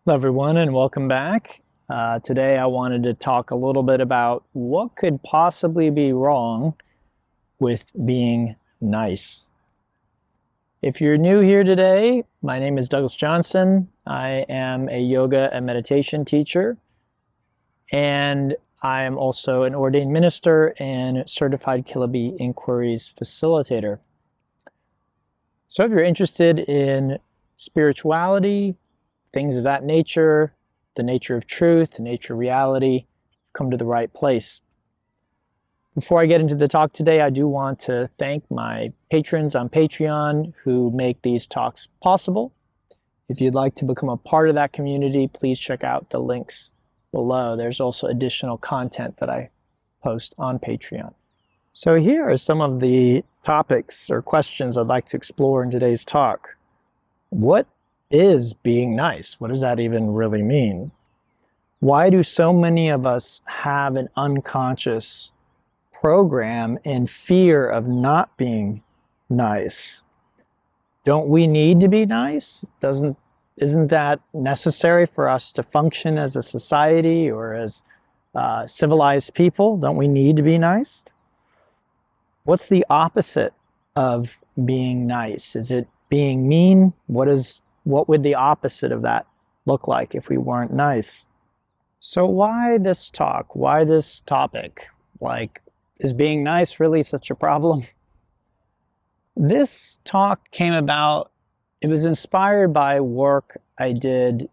Hello, everyone, and welcome back. Today, I wanted to talk a little bit about what could possibly be wrong with being nice. If you're new here today, my name is Douglas Johnson. I am a yoga and meditation teacher, and I am also an ordained minister and certified Kilobi inquiries facilitator. So, if you're interested in spirituality, things of that nature, the nature of truth, the nature of reality, come to the right place. Before I get into the talk today, I do want to thank my patrons on Patreon who make these talks possible. If you'd like to become a part of that community, please check out the links below. There's also additional content that I post on Patreon. So here are some of the topics or questions I'd like to explore in today's talk. What is being nice? What does that even really mean? Why do so many of us have an unconscious program in fear of not being nice? Don't we need to be nice? Isn't that necessary for us to function as a society or as civilized people? Don't we need to be nice? What's the opposite of being nice? Is it being mean? What would the opposite of that look like if we weren't nice? So why this talk? Why this topic? Like, is being nice really such a problem? This talk came about, it was inspired by work I did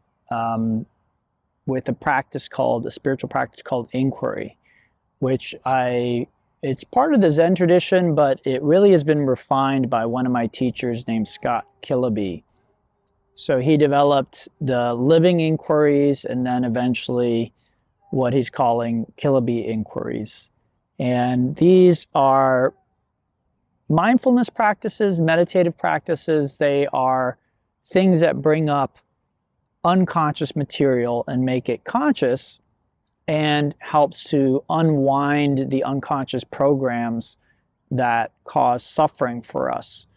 with a spiritual practice called inquiry, which it's part of the Zen tradition, but it really has been refined by one of my teachers named Scott Kilobi. So he developed the living inquiries and then eventually what he's calling Kilobi inquiries. And these are mindfulness practices, meditative practices. They are things that bring up unconscious material and make it conscious, and helps to unwind the unconscious programs that cause suffering for us.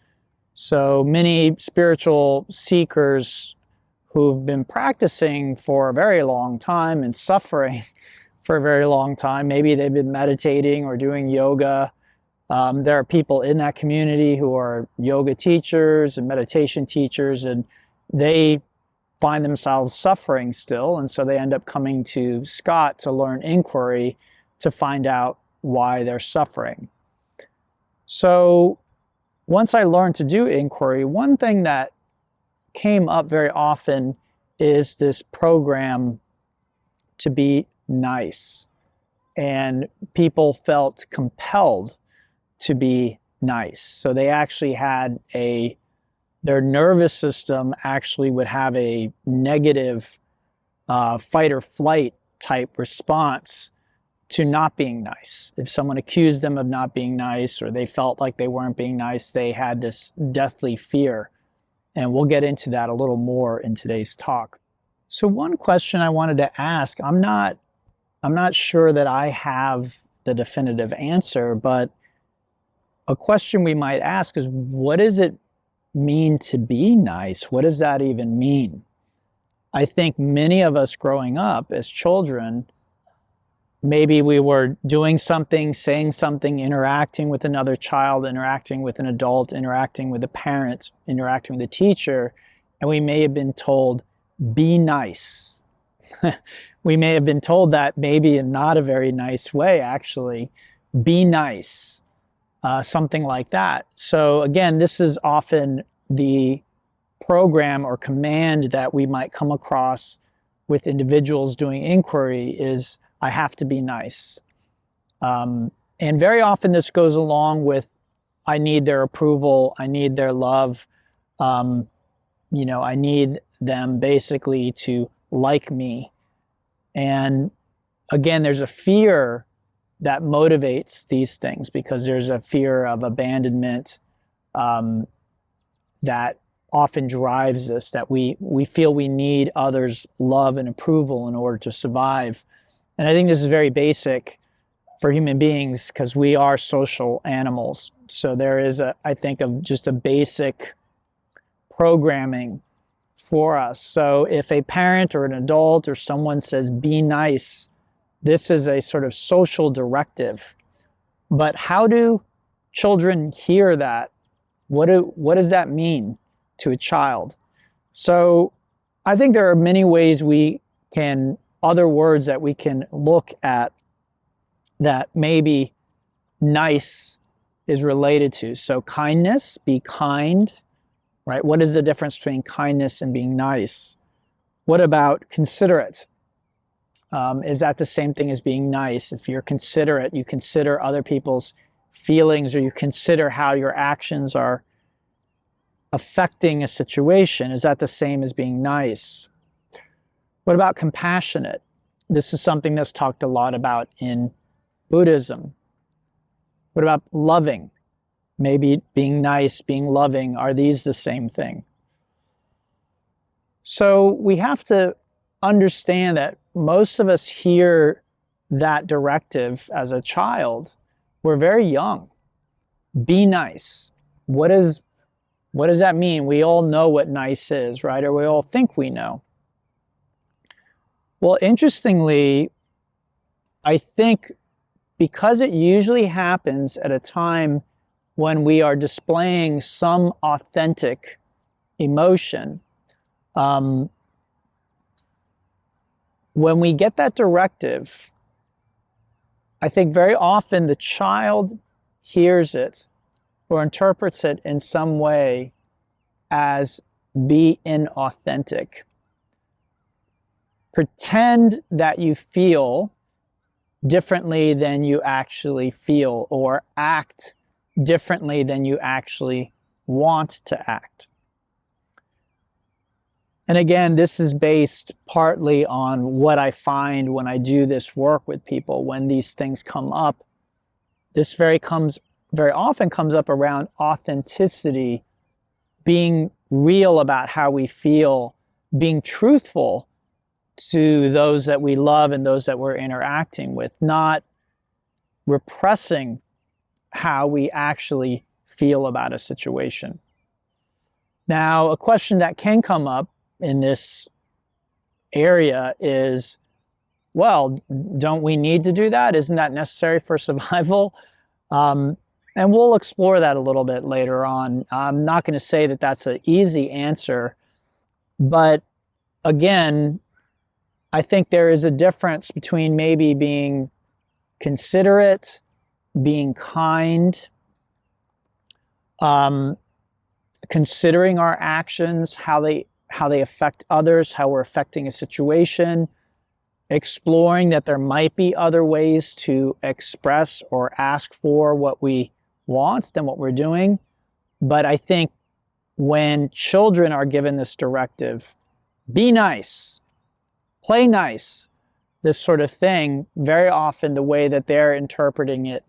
So many spiritual seekers who've been practicing for a very long time and suffering for a very long time, maybe they've been meditating or doing yoga. There are people in that community who are yoga teachers and meditation teachers, and they find themselves suffering still, and so they end up coming to Scott to learn inquiry to find out why they're suffering. So once I learned to do inquiry, one thing that came up very often is this program to be nice, and people felt compelled to be nice. So they actually had their nervous system actually would have a negative fight or flight type response to not being nice. If someone accused them of not being nice or they felt like they weren't being nice, they had this deathly fear. And we'll get into that a little more in today's talk. So one question I wanted to ask, I'm not sure that I have the definitive answer, but a question we might ask is, what does it mean to be nice? What does that even mean? I think many of us growing up as children, maybe we were doing something, saying something, interacting with another child, interacting with an adult, interacting with a parent, interacting with a teacher, and we may have been told, be nice. We may have been told that maybe in not a very nice way, actually. Be nice. Something like that. So again, this is often the program or command that we might come across with individuals doing inquiry is, I have to be nice. And very often this goes along with, I need their approval, I need their love, I need them basically to like me. And again, there's a fear that motivates these things because there's a fear of abandonment that often drives us, that we feel we need others' love and approval in order to survive. And I think this is very basic for human beings because we are social animals. So there is I think, just a basic programming for us. So if a parent or an adult or someone says, be nice, this is a sort of social directive. But how do children hear that? What does that mean to a child? So I think there are many ways other words that we can look at that maybe nice is related to. So kindness, be kind, right? What is the difference between kindness and being nice? What about considerate? Is that the same thing as being nice? If you're considerate, you consider other people's feelings, or you consider how your actions are affecting a situation. Is that the same as being nice? What about compassionate? This is something that's talked a lot about in Buddhism. What about loving? Maybe being nice, being loving, are these the same thing? So we have to understand that most of us hear that directive as a child. We're very young. Be nice. What does that mean? We all know what nice is, right? Or we all think we know. Well, interestingly, I think because it usually happens at a time when we are displaying some authentic emotion, when we get that directive, I think very often the child hears it or interprets it in some way as be inauthentic. Pretend that you feel differently than you actually feel, or act differently than you actually want to act. And again, this is based partly on what I find when I do this work with people. When these things come up, this very often comes up around authenticity, being real about how we feel, being truthful to those that we love and those that we're interacting with, not repressing how we actually feel about a situation. Now, a question that can come up in this area is, well, don't we need to do that? Isn't that necessary for survival? And we'll explore that a little bit later on. I'm not going to say that that's an easy answer, but again, I think there is a difference between maybe being considerate, being kind, considering our actions, how they affect others, how we're affecting a situation, exploring that there might be other ways to express or ask for what we want than what we're doing. But I think when children are given this directive, be nice, play nice, this sort of thing, very often the way that they're interpreting it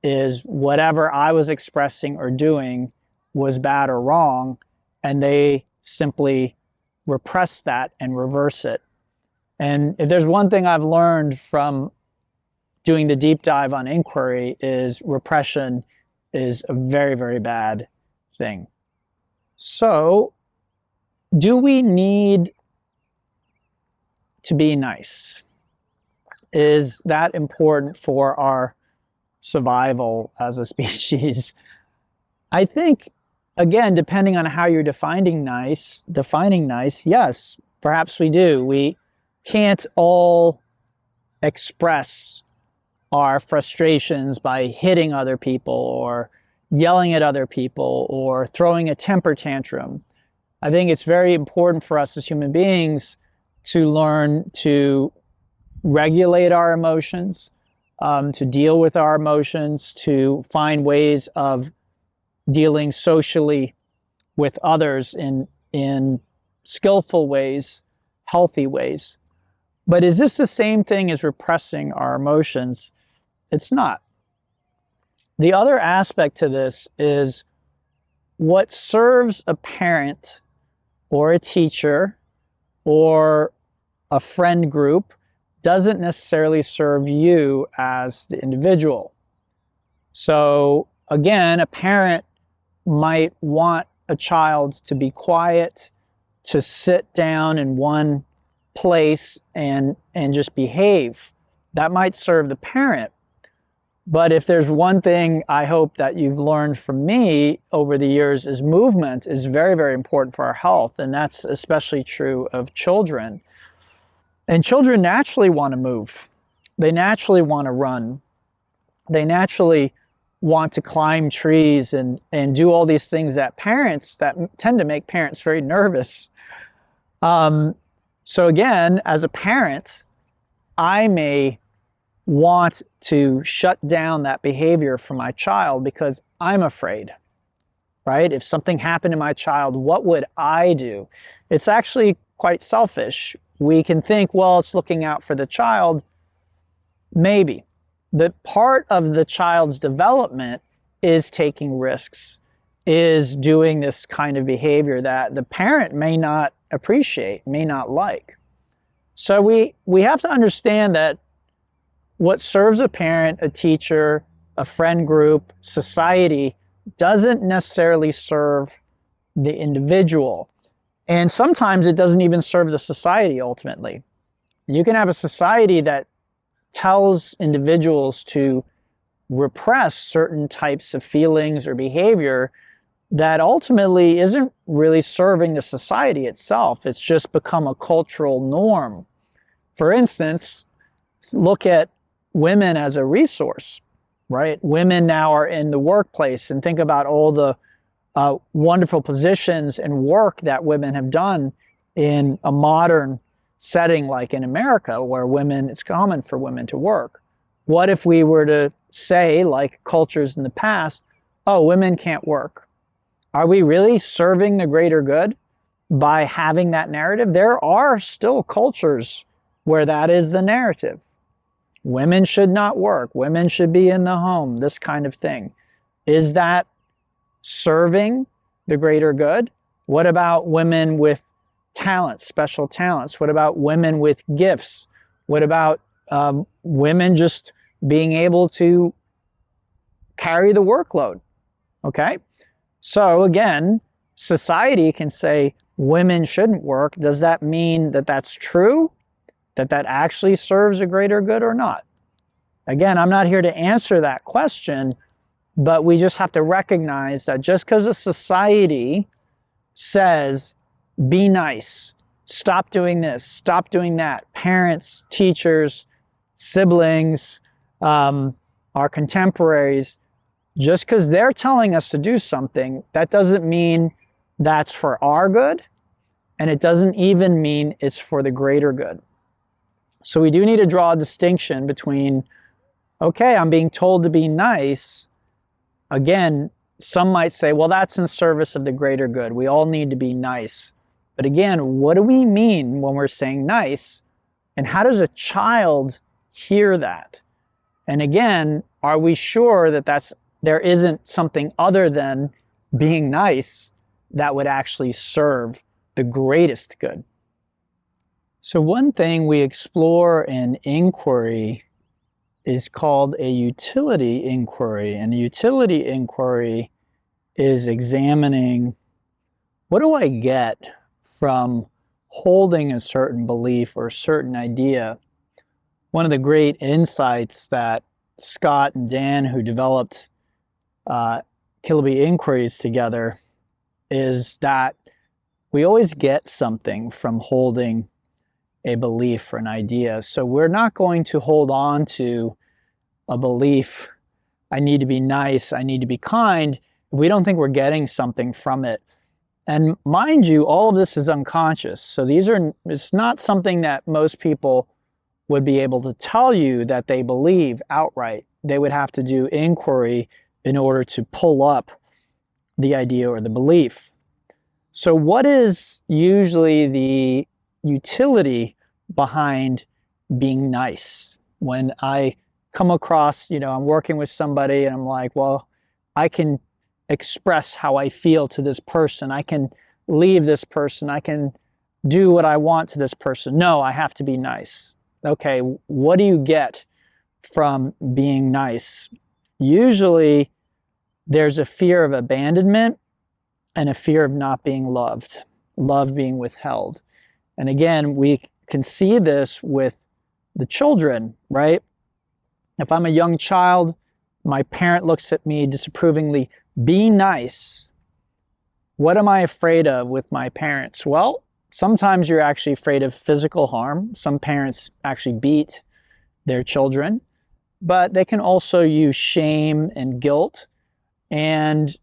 is whatever I was expressing or doing was bad or wrong, and they simply repress that and reverse it. And if there's one thing I've learned from doing the deep dive on inquiry, is repression is a very, very bad thing. So, do we need to be nice? Is that important for our survival as a species? I think, again, depending on how you're defining nice, yes, perhaps we do. We can't all express our frustrations by hitting other people or yelling at other people or throwing a temper tantrum. I think it's very important for us as human beings to learn to regulate our emotions, to deal with our emotions, to find ways of dealing socially with others in skillful ways, healthy ways. But is this the same thing as repressing our emotions? It's not. The other aspect to this is what serves a parent or a teacher or a friend group doesn't necessarily serve you as the individual. So again, a parent might want a child to be quiet, to sit down in one place and just behave. That might serve the parent. But if there's one thing I hope that you've learned from me over the years is movement is very, very important for our health. And that's especially true of children. And children naturally want to move. They naturally want to run. They naturally want to climb trees and do all these things that tend to make parents very nervous. So again, as a parent, I may want to shut down that behavior for my child because I'm afraid, right? If something happened to my child, what would I do? It's actually quite selfish. We can think, well, it's looking out for the child. Maybe. The part of the child's development is taking risks, is doing this kind of behavior that the parent may not appreciate, may not like. So we have to understand that what serves a parent, a teacher, a friend group, society, doesn't necessarily serve the individual. And sometimes it doesn't even serve the society ultimately. You can have a society that tells individuals to repress certain types of feelings or behavior that ultimately isn't really serving the society itself. It's just become a cultural norm. For instance, look at women as a resource, right? Women now are in the workplace, and think about all the wonderful positions and work that women have done in a modern setting like in America, where it's common for women to work. What if we were to say, like cultures in the past, oh, women can't work? Are we really serving the greater good by having that narrative? There are still cultures where that is the narrative. Women should not work. Women should be in the home, this kind of thing. Is that serving the greater good? What about women with talents, special talents? What about women with gifts? What about women just being able to carry the workload? Okay? So again, society can say women shouldn't work. Does that mean that that's true? That actually serves a greater good or not? Again, I'm not here to answer that question, but we just have to recognize that just because a society says, be nice, stop doing this, stop doing that, parents, teachers, siblings, our contemporaries, just because they're telling us to do something, that doesn't mean that's for our good, and it doesn't even mean it's for the greater good. So we do need to draw a distinction between, okay, I'm being told to be nice. Again, some might say, well, that's in service of the greater good. We all need to be nice. But again, what do we mean when we're saying nice? And how does a child hear that? And again, are we sure that there isn't something other than being nice that would actually serve the greatest good? So one thing we explore in inquiry is called a utility inquiry. And a utility inquiry is examining, what do I get from holding a certain belief or a certain idea? One of the great insights that Scott and Dan, who developed Kiloby inquiries together, is that we always get something from holding a belief or an idea. So we're not going to hold on to a belief, I need to be nice, I need to be kind, if we don't think we're getting something from it. And mind you, all of this is unconscious. So it's not something that most people would be able to tell you that they believe outright. They would have to do inquiry in order to pull up the idea or the belief. So what is usually the utility behind being nice? When I come across, I'm working with somebody and I'm like, well, I can express how I feel to this person. I can leave this person. I can do what I want to this person. No, I have to be nice. Okay, what do you get from being nice? Usually there's a fear of abandonment and a fear of not being loved. love being withheld. And again, we can see this with the children, right? If I'm a young child, my parent looks at me disapprovingly, be nice. What am I afraid of with my parents? Well, sometimes you're actually afraid of physical harm. Some parents actually beat their children, but they can also use shame and guilt. And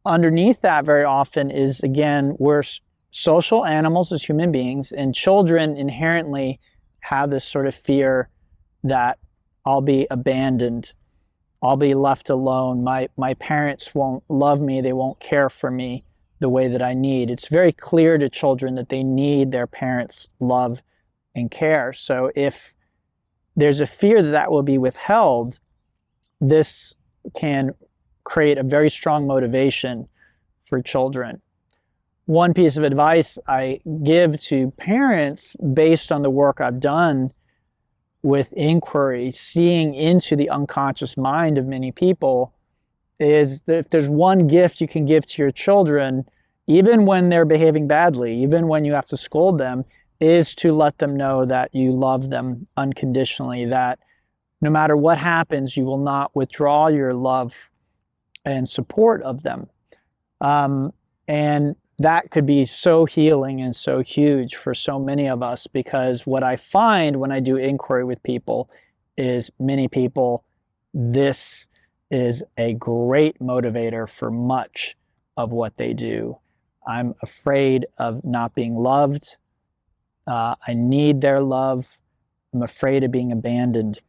underneath that very often is, again, we're social animals as human beings, and children inherently have this sort of fear that I'll be abandoned, I'll be left alone, my parents won't love me, they won't care for me the way that I need. It's very clear to children that they need their parents' love and care. So if there's a fear that that will be withheld, this can create a very strong motivation for children. One piece of advice I give to parents based on the work I've done with inquiry, seeing into the unconscious mind of many people, is that if there's one gift you can give to your children, even when they're behaving badly, even when you have to scold them, is to let them know that you love them unconditionally, that no matter what happens, you will not withdraw your love and support of them. And that could be so healing and so huge for so many of us, because what I find when I do inquiry with people is many people, this is a great motivator for much of what they do. I'm afraid of not being loved. I need their love. I'm afraid of being abandoned.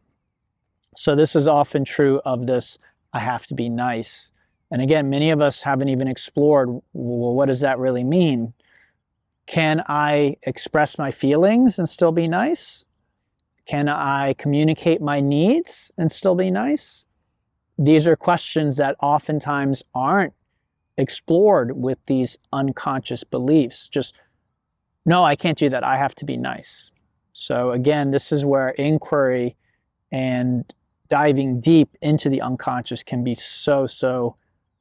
So this is often true of this, I have to be nice. And again, many of us haven't even explored, well, what does that really mean? Can I express my feelings and still be nice? Can I communicate my needs and still be nice? These are questions that oftentimes aren't explored with these unconscious beliefs. Just, no, I can't do that. I have to be nice. So again, this is where inquiry and diving deep into the unconscious can be so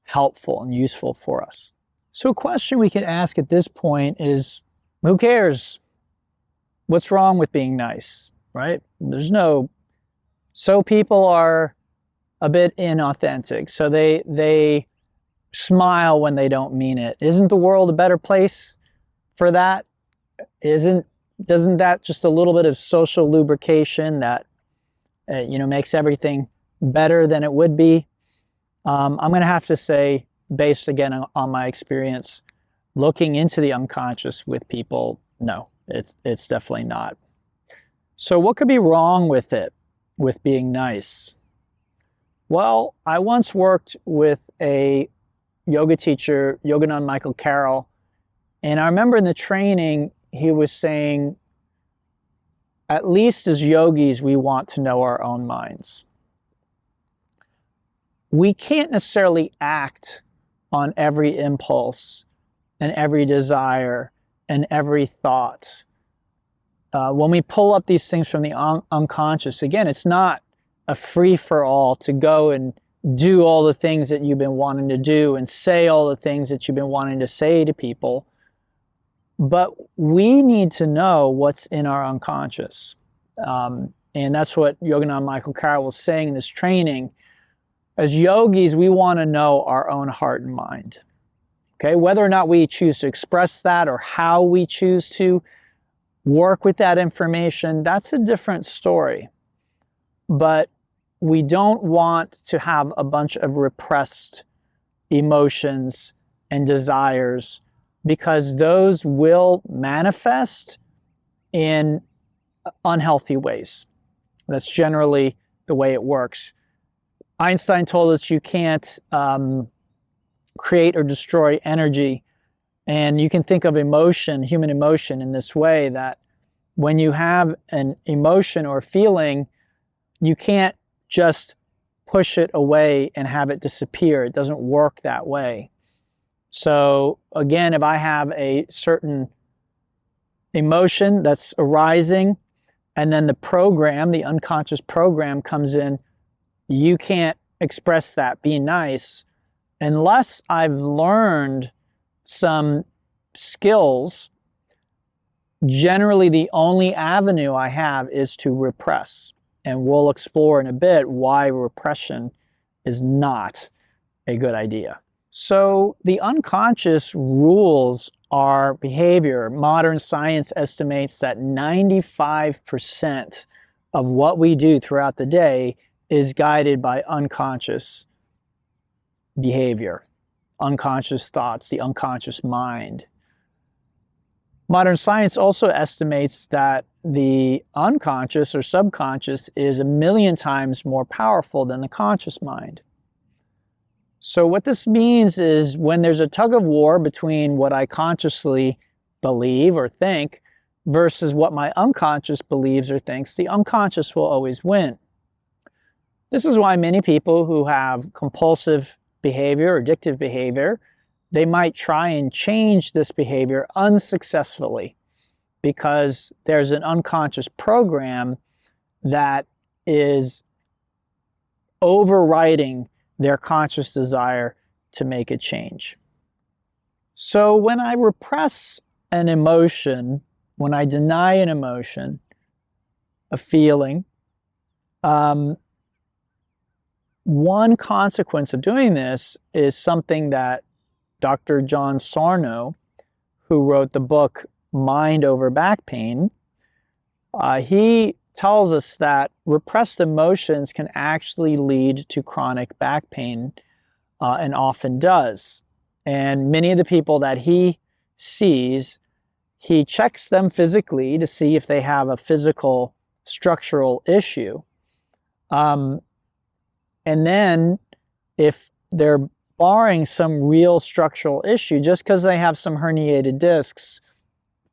helpful and useful for us. So a question we could ask at this point is, who cares? What's wrong with being nice, right? So people are a bit inauthentic. So they smile when they don't mean it. Isn't the world a better place for that? Doesn't that just a little bit of social lubrication that makes everything better than it would be? I'm going to have to say, based again on my experience, looking into the unconscious with people, no, it's definitely not. So what could be wrong with it, with being nice? Well, I once worked with a yoga teacher, Yoganand Michael Carroll, and I remember in the training, he was saying, at least as yogis, we want to know our own minds. We can't necessarily act on every impulse and every desire and every thought. When we pull up these things from the unconscious, again, it's not a free-for-all to go and do all the things that you've been wanting to do and say all the things that you've been wanting to say to people. But we need to know what's in our unconscious. And that's what Yoganand Michael Carroll was saying in this training. As yogis, we want to know our own heart and mind. Okay, whether or not we choose to express that or how we choose to work with that information, that's a different story. But we don't want to have a bunch of repressed emotions and desires, because those will manifest in unhealthy ways. That's generally the way it works. Einstein told us you can't create or destroy energy. And you can think of emotion, human emotion, in this way, that when you have an emotion or feeling, you can't just push it away and have it disappear. It doesn't work that way. So again, if I have a certain emotion that's arising, and then the program, the unconscious program comes in, you can't express that, be nice, unless I've learned some skills, generally the only avenue I have is to repress. And we'll explore in a bit why repression is not a good idea. So the unconscious rules our behavior. Modern science estimates that 95% of what we do throughout the day is guided by unconscious behavior, unconscious thoughts, the unconscious mind. Modern science also estimates that the unconscious or subconscious is 1,000,000 times more powerful than the conscious mind. So what this means is when there's a tug of war between what I consciously believe or think versus what my unconscious believes or thinks, the unconscious will always win. This is why many people who have compulsive behavior, addictive behavior, they might try and change this behavior unsuccessfully because there's an unconscious program that is overriding their conscious desire to make a change. So when I repress an emotion, when I deny an emotion, a feeling, one consequence of doing this is something that Dr. John Sarno, who wrote the book Mind Over Back Pain, he tells us that repressed emotions can actually lead to chronic back pain, and often does. And many of the people that he sees, he checks them physically to see if they have a physical structural issue. And then if they're barring some real structural issue, just because they have some herniated discs,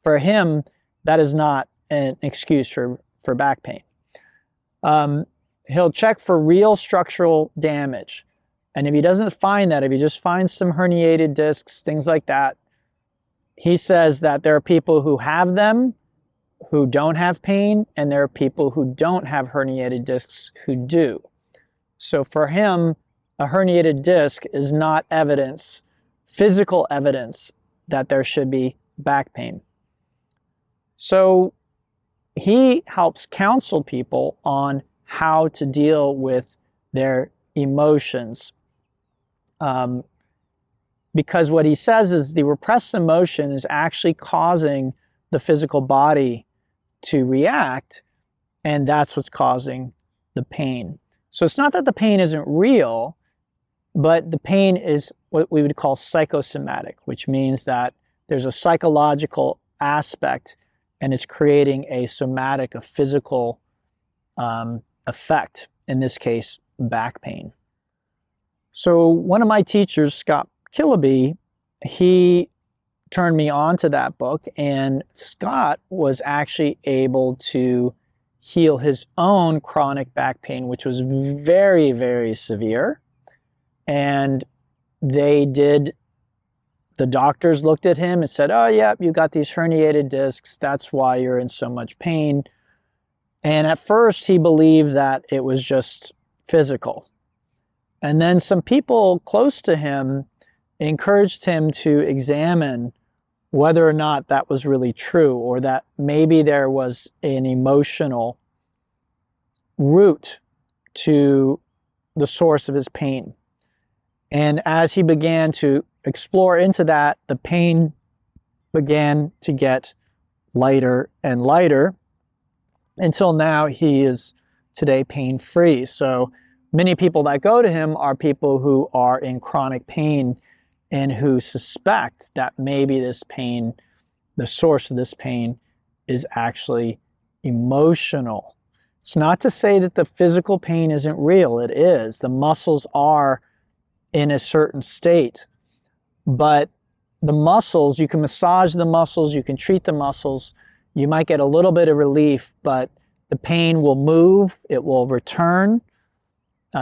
for him, that is not an excuse for back pain. He'll check for real structural damage. And if he doesn't find that, if he just finds some herniated discs, things like that, he says that there are people who have them who don't have pain, and there are people who don't have herniated discs who do. So for him, a herniated disc is not evidence, physical evidence, that there should be back pain. So he helps counsel people on how to deal with their emotions. Because what he says is the repressed emotion is actually causing the physical body to react, and that's what's causing the pain. So it's not that the pain isn't real, but the pain is what we would call psychosomatic, which means that there's a psychological aspect and it's creating a somatic, a physical effect, in this case, back pain. So one of my teachers, Scott Killaby, he turned me on to that book, and Scott was actually able to heal his own chronic back pain, which was very, very severe. And the doctors looked at him and said, oh, yeah, you got these herniated discs. That's why you're in so much pain. And at first, he believed that it was just physical. And then some people close to him encouraged him to examine whether or not that was really true, or that maybe there was an emotional root to the source of his pain. And as he began to explore into that, the pain began to get lighter and lighter until now he is today pain-free. So many people that go to him are people who are in chronic pain and who suspect that maybe this pain, the source of this pain, is actually emotional. It's not to say that the physical pain isn't real. It is. The muscles are in a certain state. But the muscles, you can massage the muscles, you can treat the muscles, you might get a little bit of relief, but the pain will move, it will return.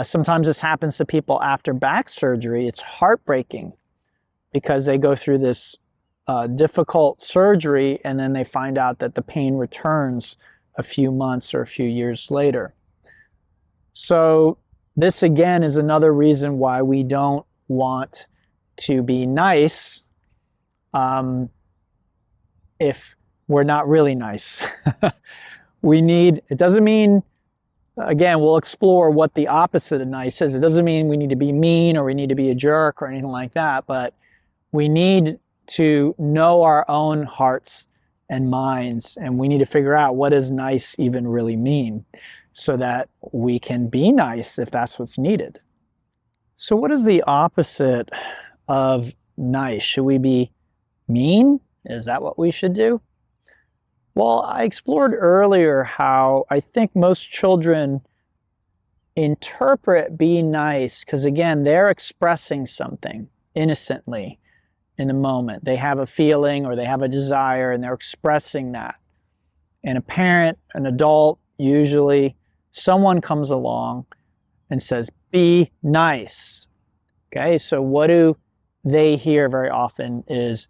Sometimes this happens to people after back surgery. It's heartbreaking because they go through this difficult surgery and then they find out that the pain returns a few months or a few years later. So this again is another reason why we don't want to be nice if we're not really nice. It doesn't mean, again, we'll explore what the opposite of nice is. It doesn't mean we need to be mean or we need to be a jerk or anything like that, but we need to know our own hearts and minds, and we need to figure out what does nice even really mean so that we can be nice if that's what's needed. So what is the opposite of nice? Should we be mean? Is that what we should do? Well, I explored earlier how I think most children interpret be nice because, again, they're expressing something innocently in the moment. They have a feeling or they have a desire and they're expressing that. And a parent, an adult, usually someone comes along and says, be nice. Okay, so what do they hear very often is,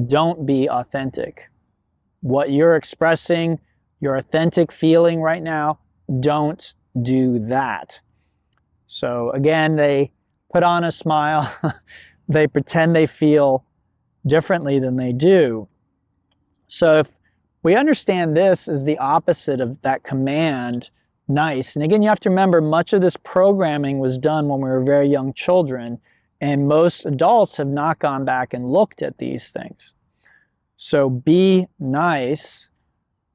don't be authentic. What you're expressing, your authentic feeling right now, don't do that. So again, they put on a smile. They pretend they feel differently than they do. So if we understand this is the opposite of that command, nice. And again, you have to remember much of this programming was done when we were very young children, and most adults have not gone back and looked at these things. So be nice,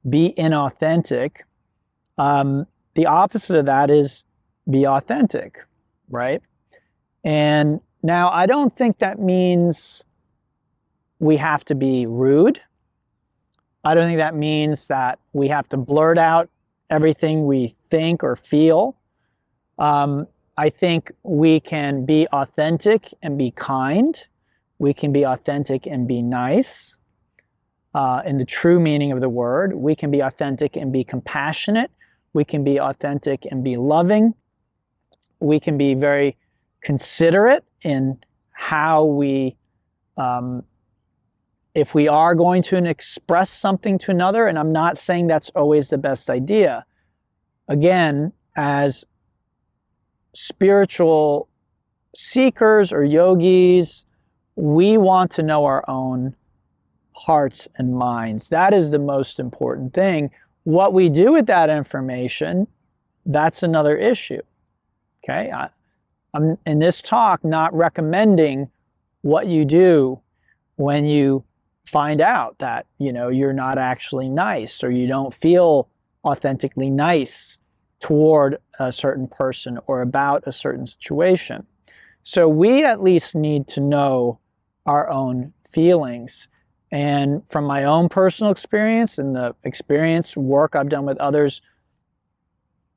be inauthentic. The opposite of that is be authentic, right? And now I don't think that means we have to be rude. I don't think that means that we have to blurt out everything we think or feel. I think we can be authentic and be kind. We can be authentic and be nice. In the true meaning of the word, we can be authentic and be compassionate. We can be authentic and be loving. We can be very considerate in how we, if we are going to express something to another, and I'm not saying that's always the best idea. Again, as spiritual seekers or yogis, we want to know our own hearts and minds. That is the most important thing. What we do with that information, that's another issue. Okay, I'm in this talk not recommending what you do when you find out that you're not actually nice or you don't feel authentically nice toward a certain person or about a certain situation. So we at least need to know our own feelings. And from my own personal experience and the experience work I've done with others,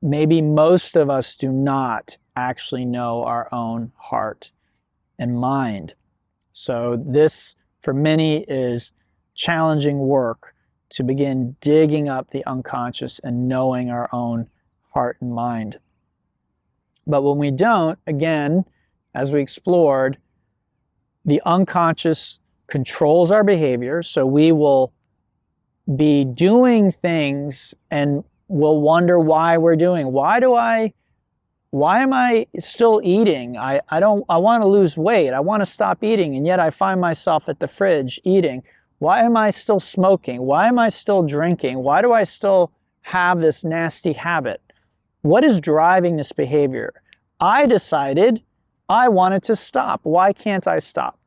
maybe most of us do not actually know our own heart and mind. So this, for many, is challenging work to begin digging up the unconscious and knowing our own heart and mind. But when we don't, again, as we explored, the unconscious controls our behavior, so we will be doing things and we'll wonder why we're doing. Why am I still eating? I want to lose weight. I want to stop eating, and yet I find myself at the fridge eating. Why am I still smoking? Why am I still drinking? Why do I still have this nasty habit? What is driving this behavior? I decided I wanted to stop. Why can't I stop?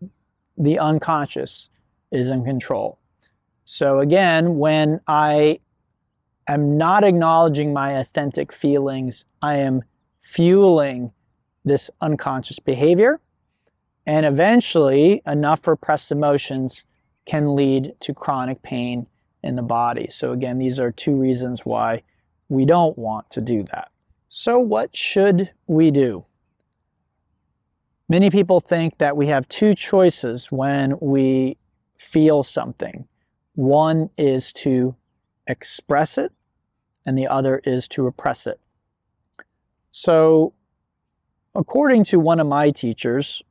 The unconscious is in control. So again, when I am not acknowledging my authentic feelings, I am fueling this unconscious behavior, and eventually enough repressed emotions can lead to chronic pain in the body. So again, these are two reasons why we don't want to do that. So what should we do? Many people think that we have two choices when we feel something. One is to express it, and the other is to repress it. So, according to one of my teachers,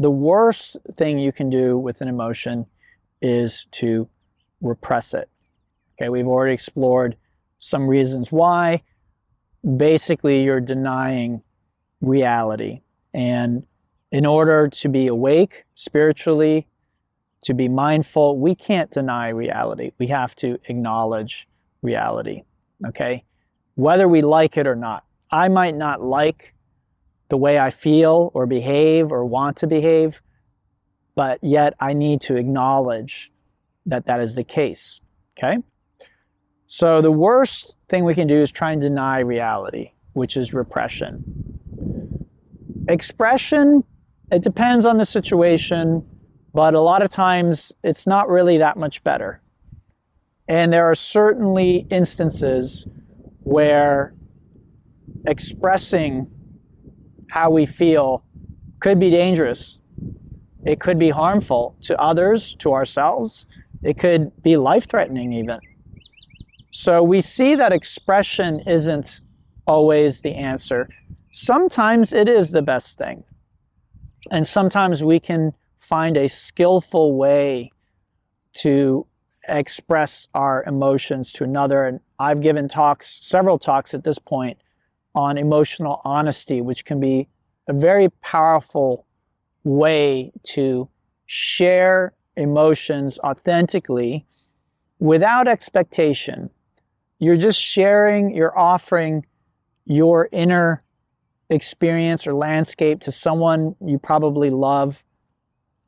the worst thing you can do with an emotion is to repress it. Okay, we've already explored some reasons why. Basically, you're denying reality. And in order to be awake spiritually, to be mindful. We can't deny reality. We have to acknowledge reality, okay? Whether we like it or not. I might not like the way I feel or behave or want to behave, but yet I need to acknowledge that that is the case, okay? So the worst thing we can do is try and deny reality, which is repression. Expression, it depends on the situation, but a lot of times it's not really that much better. And there are certainly instances where expressing how we feel could be dangerous. It could be harmful to others, to ourselves. It could be life-threatening even. So we see that expression isn't always the answer. Sometimes it is the best thing. And sometimes we can find a skillful way to express our emotions to another. And I've given talks, several talks at this point, on emotional honesty, which can be a very powerful way to share emotions authentically without expectation. You're just sharing, you're offering your inner experience or landscape to someone you probably love,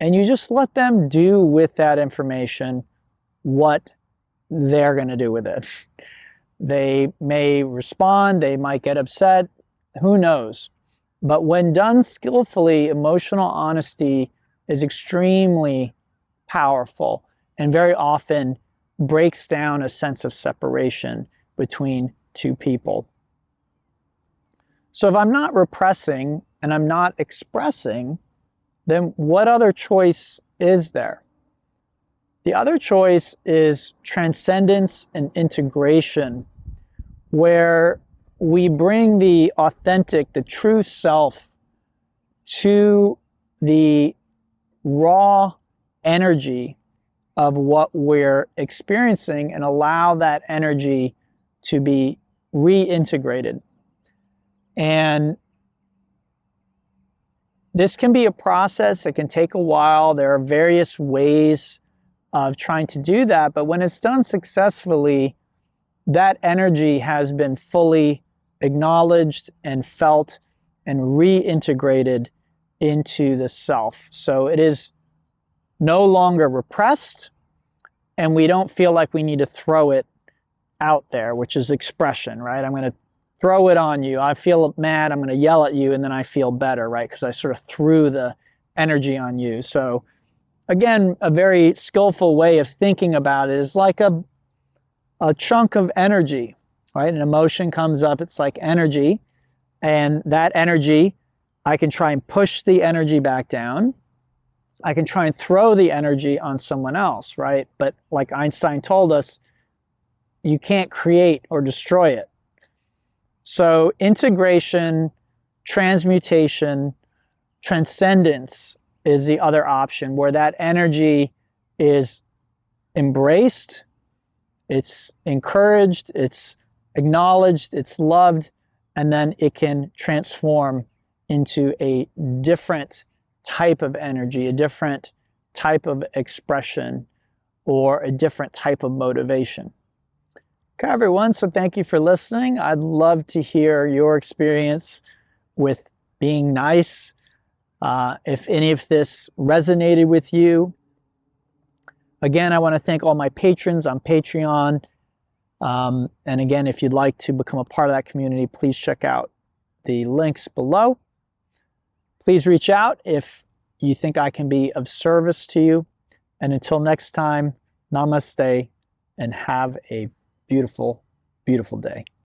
and you just let them do with that information what they're going to do with it. They may respond, they might get upset, who knows? But when done skillfully, emotional honesty is extremely powerful and very often breaks down a sense of separation between two people. So if I'm not repressing and I'm not expressing, then what other choice is there? The other choice is transcendence and integration, where we bring the authentic, the true self to the raw energy of what we're experiencing and allow that energy to be reintegrated. And this can be a process. It can take a while. There are various ways of trying to do that, but when it's done successfully, that energy has been fully acknowledged and felt and reintegrated into the self. So it is no longer repressed, and we don't feel like we need to throw it out there, which is expression, right? I'm going to throw it on you. I feel mad, I'm going to yell at you, and then I feel better, right? Because I sort of threw the energy on you. So again, a very skillful way of thinking about it is like a chunk of energy, right? An emotion comes up, it's like energy, and that energy, I can try and push the energy back down. I can try and throw the energy on someone else, right? But like Einstein told us, you can't create or destroy it. So integration, transmutation, transcendence is the other option, where that energy is embraced, it's encouraged, it's acknowledged, it's loved, and then it can transform into a different type of energy, a different type of expression, or a different type of motivation. Okay, everyone, so thank you for listening. I'd love to hear your experience with being nice. If any of this resonated with you. Again, I want to thank all my patrons on Patreon. And again, if you'd like to become a part of that community, please check out the links below. Please reach out if you think I can be of service to you. And until next time, namaste and have a beautiful, beautiful day.